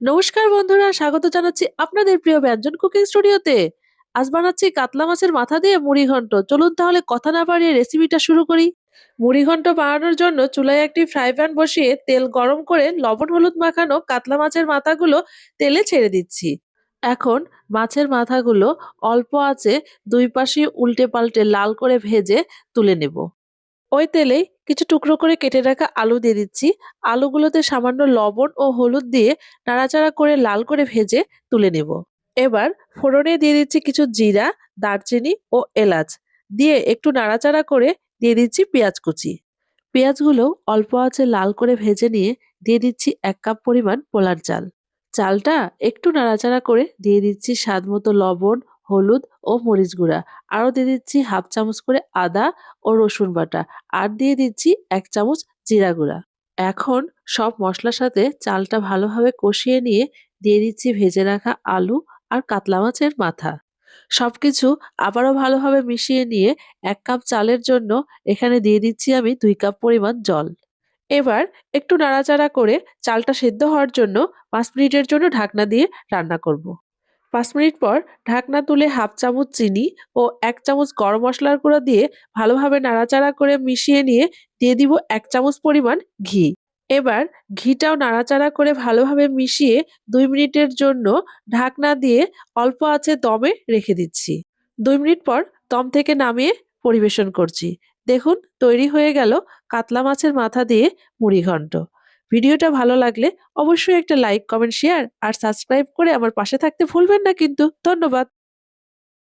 নমস্কার বন্ধুরা, স্বাগত জানাচ্ছি আপনাদের প্রিয় ব্যঞ্জন কুকিং স্টুডিওতে। আজ বানাচ্ছি কাতলা মাছের মাথা দিয়ে মুড়ি ঘন্ট। চলুন তাহলে কথা না বাড়িয়ে রেসিপিটা শুরু করি। মুড়ি ঘন্ট বানানোর জন্য চুলায় একটি ফ্রাই প্যান বসিয়ে তেল গরম করে লবণ হলুদ মাখানো কাতলা মাছের মাথাগুলো তেলে ছেড়ে দিচ্ছি। এখন মাছের মাথাগুলো অল্প আঁচে দুই পাশে উল্টে পাল্টে লাল করে ভেজে তুলে নেব। ওই তেলেই কিছু টুকরো করে কেটে রাখা আলু দিয়ে দিচ্ছি। আলুগুলোতে সামান্য লবণ ও হলুদ দিয়ে নাড়াচাড়া করে লাল করে ভেজে তুলে নেব। এবার ফোড়নে দিয়ে দিচ্ছি কিছু জিরা, দারচিনি ও এলাচ। দিয়ে একটু নাড়াচাড়া করে দিয়ে দিচ্ছি পেঁয়াজ কুচি। পেঁয়াজগুলো অল্প আঁচে লাল করে ভেজে নিয়ে দিয়ে দিচ্ছি ১ কাপ পরিমাণ পোলার চাল। চালটা একটু নাড়াচাড়া করে দিয়ে দিচ্ছি স্বাদ মতো লবণ, হলুদ ও মরিচ গুঁড়া। আরও দিয়ে দিচ্ছি হাফ চামচ করে আদা ও রসুন বাটা। আর দিয়ে দিচ্ছি ১ চামচ জিরা গুঁড়া। এখন সব মশলার সাথে চালটা ভালোভাবে কষিয়ে নিয়ে দিয়ে দিচ্ছি ভেজে রাখা আলু আর কাতলা মাছের মাথা। সবকিছু আবারও ভালোভাবে মিশিয়ে নিয়ে ১ কাপ চালের জন্য এখানে দিয়ে দিচ্ছি আমি ২ কাপ পরিমাণ জল। এবার একটু নাড়াচাড়া করে চালটা সেদ্ধ হওয়ার জন্য ৫ মিনিটের জন্য ঢাকনা দিয়ে রান্না করব। ৫ মিনিট পর ঢাকনা তুলে হাফ চামচ চিনি ও ১ চামচ গরম মসলার গুঁড়ো দিয়ে ভালোভাবে নাড়াচাড়া করে মিশিয়ে নিয়ে দিয়ে দিব ১ চামচ পরিমাণ ঘি। এবার ঘিটাও নাড়াচাড়া করে ভালোভাবে মিশিয়ে ২ মিনিটের জন্য ঢাকনা দিয়ে অল্প আঁচে দমে রেখে দিচ্ছি। ২ মিনিট পর দম থেকে নামিয়ে পরিবেশন করছি। দেখুন তৈরি হয়ে গেল কাতলা মাছের মাথা দিয়ে মুড়ি ঘন্ট। ভিডিওটা ভালো লাগলে অবশ্যই একটা লাইক, কমেন্ট, শেয়ার আর সাবস্ক্রাইব করে আমার পাশে থাকতে ভুলবেন না কিন্তু। ধন্যবাদ।